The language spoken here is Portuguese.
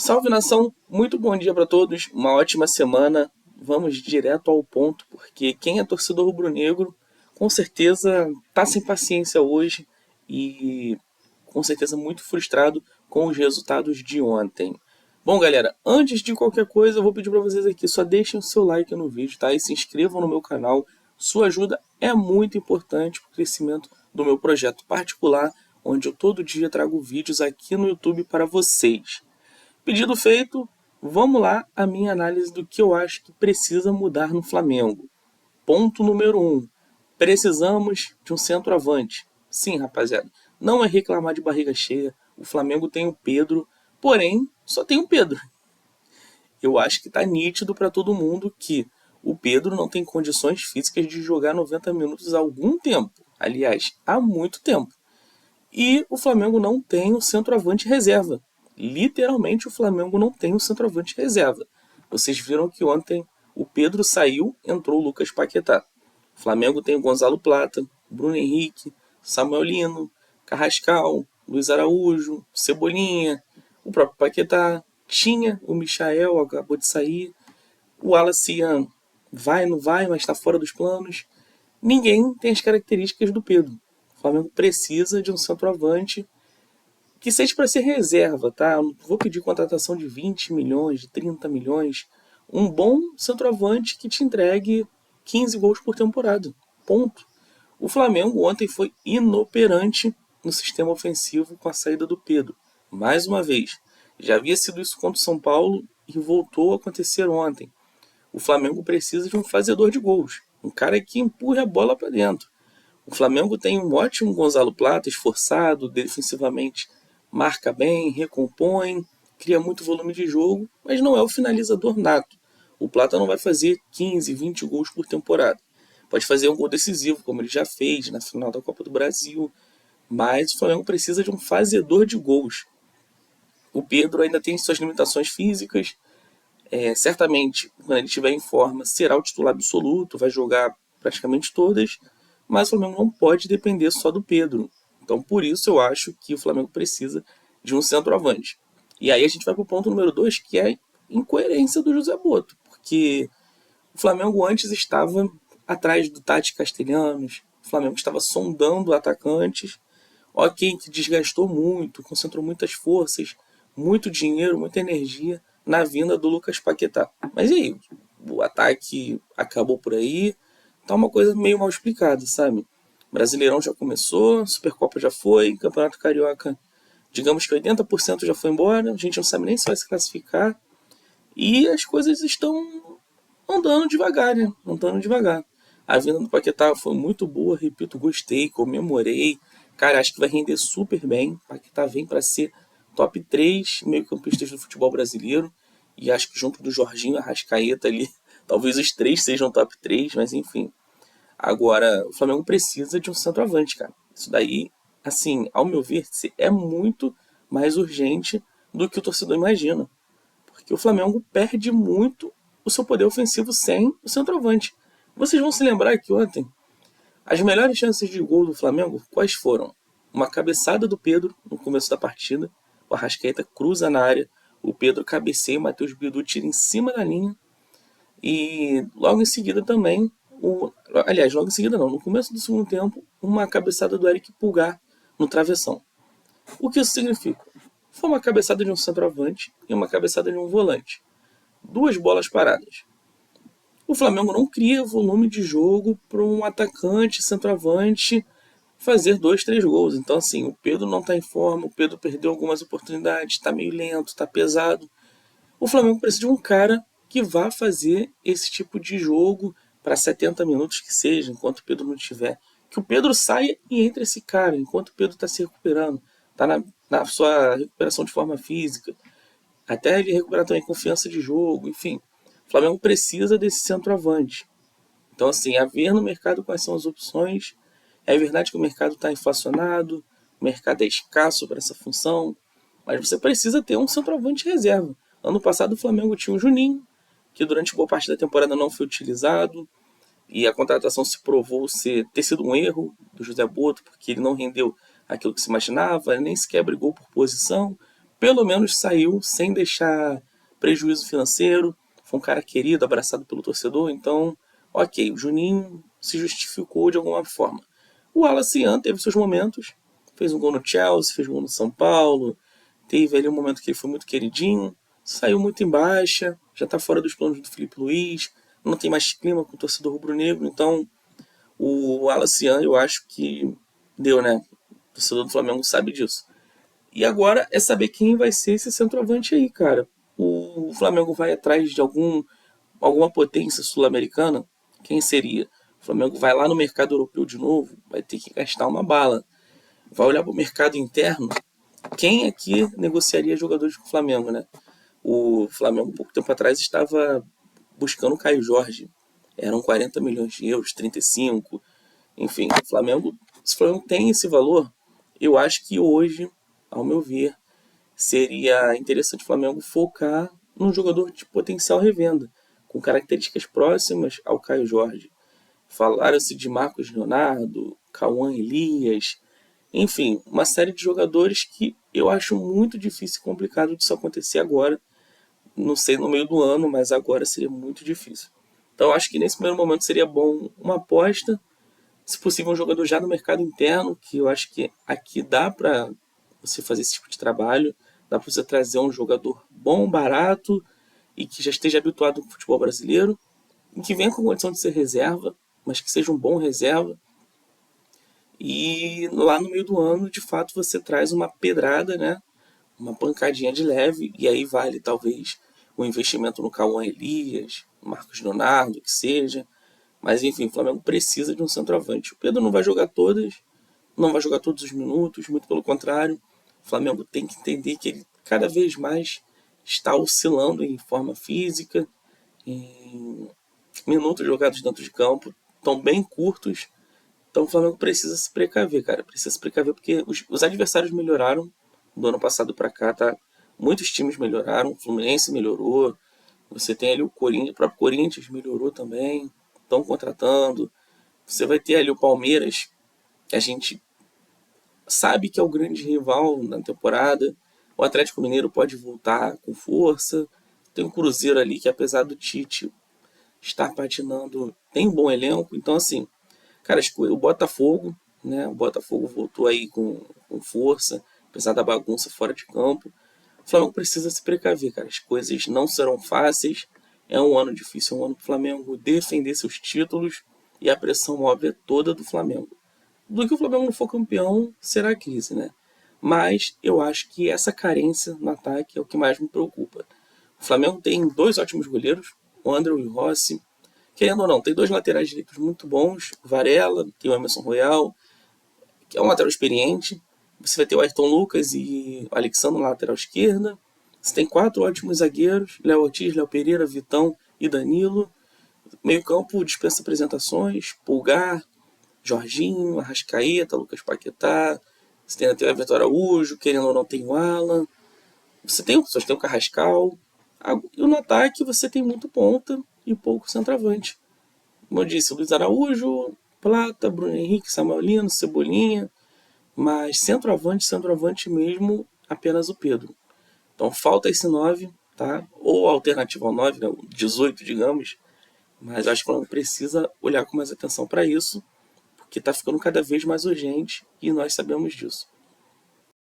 Salve nação, muito bom dia para todos, uma ótima semana. Vamos direto ao ponto, porque quem é torcedor rubro-negro com certeza tá sem paciência hoje e com certeza muito frustrado com os resultados de ontem. Bom, galera, antes de qualquer coisa, eu vou pedir para vocês aqui, só deixem o seu like no vídeo, tá? E se inscrevam no meu canal. Sua ajuda é muito importante para o crescimento do meu projeto particular, onde eu todo dia trago vídeos aqui no YouTube para vocês. Pedido feito, vamos lá a minha análise do que eu acho que precisa mudar no Flamengo. Ponto número 1. Precisamos de um centroavante. Sim, rapaziada, não é reclamar de barriga cheia. O Flamengo tem o Pedro, porém, só tem o Pedro. Eu acho que tá nítido para todo mundo que o Pedro não tem condições físicas de jogar 90 minutos há algum tempo. Aliás, há muito tempo. E o Flamengo não tem o centroavante reserva. Literalmente o Flamengo não tem o centroavante reserva. Vocês viram que ontem o Pedro saiu, entrou o Lucas Paquetá. O Flamengo tem o Gonzalo Plata, Bruno Henrique, Samuel Lino, Carrascal, Luiz Araújo, Cebolinha, o próprio Paquetá. Tinha o Michael, acabou de sair. O Wallace vai, não vai, mas está fora dos planos. Ninguém tem as características do Pedro. O Flamengo precisa de um centroavante que seja para ser reserva, tá? Eu não vou pedir contratação de 20 milhões, de 30 milhões. Um bom centroavante que te entregue 15 gols por temporada. Ponto. O Flamengo ontem foi inoperante no sistema ofensivo com a saída do Pedro. Mais uma vez. Já havia sido isso contra o São Paulo e voltou a acontecer ontem. O Flamengo precisa de um fazedor de gols. Um cara que empurre a bola para dentro. O Flamengo tem um ótimo Gonzalo Plata, esforçado, defensivamente marca bem, recompõe, cria muito volume de jogo, mas não é o finalizador nato. O Plata não vai fazer 15, 20 gols por temporada. Pode fazer um gol decisivo, como ele já fez na final da Copa do Brasil, mas o Flamengo precisa de um fazedor de gols. O Pedro ainda tem suas limitações físicas, certamente, quando ele estiver em forma, será o titular absoluto, vai jogar praticamente todas, mas o Flamengo não pode depender só do Pedro. Então, por isso, eu acho que o Flamengo precisa de um centroavante. E aí a gente vai para o ponto número 2, que é a incoerência do José Botto, porque o Flamengo antes estava atrás do Tati Castelhanos, o Flamengo estava sondando atacantes, ok, que desgastou muito, concentrou muitas forças, muito dinheiro, muita energia na vinda do Lucas Paquetá. Mas e aí? O ataque acabou por aí, tá uma coisa meio mal explicada, sabe? Brasileirão já começou, Supercopa já foi, Campeonato Carioca, digamos que 80% já foi embora, a gente não sabe nem se vai se classificar, e as coisas estão andando devagar, né? Andando devagar. A vinda do Paquetá foi muito boa, repito, gostei, comemorei. Cara, acho que vai render super bem. Paquetá vem para ser top 3 meio-campistas do futebol brasileiro. E acho que junto do Jorginho e Arrascaeta ali, talvez os três sejam top 3, mas enfim. Agora, o Flamengo precisa de um centroavante, cara. Isso daí, assim, ao meu ver, é muito mais urgente do que o torcedor imagina. Porque o Flamengo perde muito o seu poder ofensivo sem o centroavante. Vocês vão se lembrar que ontem as melhores chances de gol do Flamengo quais foram? Uma cabeçada do Pedro no começo da partida, o Arrascaeta cruza na área, o Pedro cabeceia, o Matheus Bidu tira em cima da linha e logo em seguida também, aliás, logo em seguida não, no começo do segundo tempo, uma cabeçada do Eric Pulgar no travessão. O que isso significa? Foi uma cabeçada de um centroavante e uma cabeçada de um volante. Duas bolas paradas. O Flamengo não cria volume de jogo para um atacante, centroavante, fazer 2, 3 gols. Então, assim, o Pedro não está em forma, o Pedro perdeu algumas oportunidades, está meio lento, está pesado. O Flamengo precisa de um cara que vá fazer esse tipo de jogo para 70 minutos que seja, enquanto o Pedro não estiver. Que o Pedro saia e entre esse cara, enquanto o Pedro está se recuperando, está na sua recuperação de forma física, até ele recuperar também confiança de jogo, enfim. O Flamengo precisa desse centroavante. Então, assim, a ver no mercado quais são as opções. É verdade que o mercado está inflacionado, o mercado é escasso para essa função, mas você precisa ter um centroavante reserva. Ano passado o Flamengo tinha o Juninho, que durante boa parte da temporada não foi utilizado, e a contratação se provou ter sido um erro do José Botto, porque ele não rendeu aquilo que se imaginava, nem sequer brigou por posição. pelo menos saiu sem deixar prejuízo financeiro. Foi um cara querido, abraçado pelo torcedor, então, ok, o Juninho se justificou de alguma forma. O Wallace Ian teve seus momentos, fez um gol no Chelsea, fez um gol no São Paulo, teve ali um momento que ele foi muito queridinho, saiu muito em baixa, já está fora dos planos do Felipe Luiz, não tem mais clima com o torcedor rubro-negro, então o Wallace Ian eu acho que deu, né? O torcedor do Flamengo sabe disso. E agora é saber quem vai ser esse centroavante aí, cara. O Flamengo vai atrás de alguma potência sul-americana? Quem seria? O Flamengo vai lá no mercado europeu de novo, vai ter que gastar uma bala. Vai olhar para o mercado interno. Quem aqui negociaria jogadores com o Flamengo, né? O Flamengo, pouco tempo atrás, estava buscando o Caio Jorge. Eram 40 milhões de euros, 35. Enfim, se o Flamengo tem esse valor, eu acho que hoje, ao meu ver, seria interessante o Flamengo focar num jogador de potencial revenda, com características próximas ao Caio Jorge. Falaram-se de Marcos Leonardo, Cauã Elias, enfim, uma série de jogadores que eu acho muito difícil e complicado disso acontecer agora. Não sei no meio do ano, mas agora seria muito difícil. Então acho que nesse primeiro momento seria bom uma aposta, se possível um jogador já no mercado interno, que eu acho que aqui dá para você fazer esse tipo de trabalho, dá para você trazer um jogador bom, barato e que já esteja habituado com o futebol brasileiro, e que venha com condição de ser reserva, mas que seja um bom reserva. E lá no meio do ano, de fato, você traz uma pedrada, né? Uma pancadinha de leve, e aí vale talvez o investimento no Cauã Elias, Marcos Leonardo, que seja. Mas enfim, o Flamengo precisa de um centroavante. O Pedro não vai jogar todas, não vai jogar todos os minutos, muito pelo contrário. O Flamengo tem que entender que ele cada vez mais está oscilando em forma física, em minutos jogados dentro de campo, estão bem curtos. Então o Flamengo precisa se precaver, cara. Precisa se precaver porque os adversários melhoraram do ano passado para cá, tá? Muitos times melhoraram, o Fluminense melhorou, você tem ali o Corinthians, o próprio Corinthians melhorou também, estão contratando. Você vai ter ali o Palmeiras, que a gente sabe que é o grande rival na temporada. O Atlético Mineiro pode voltar com força. Tem o Cruzeiro ali que, apesar do Tite estar patinando, tem um bom elenco. Então, assim, cara, o Botafogo, né? O Botafogo voltou aí com força, apesar da bagunça fora de campo. O Flamengo precisa se precaver, cara. As coisas não serão fáceis. É um ano difícil, é um ano para o Flamengo defender seus títulos e a pressão óbvia é toda do Flamengo. Do que o Flamengo não for campeão, será crise, né? Mas eu acho que essa carência no ataque é o que mais me preocupa. O Flamengo tem dois ótimos goleiros, o André e o Rossi. Querendo ou não, tem dois laterais direitos muito bons, o Varela, tem o Emerson Royal, que é um lateral experiente. Você vai ter o Ayrton Lucas e o Alexandre na lateral esquerda. Você tem quatro ótimos zagueiros, Léo Ortiz, Léo Pereira, Vitão e Danilo. Meio campo dispensa apresentações, Pulgar, Jorginho, Arrascaeta, Lucas Paquetá. Você tem até o Everton Araújo, querendo ou não tem o Alan. Você tem o Carrascal. E no ataque você tem muito ponta e pouco centroavante. Como eu disse, Luiz Araújo, Plata, Bruno Henrique, Samuel Lino, Cebolinha. Mas centroavante mesmo, apenas o Pedro. Então falta esse 9, tá? Ou alternativa ao 9, né? O 18, digamos. Mas acho que o Flamengo precisa olhar com mais atenção para isso, porque está ficando cada vez mais urgente e nós sabemos disso.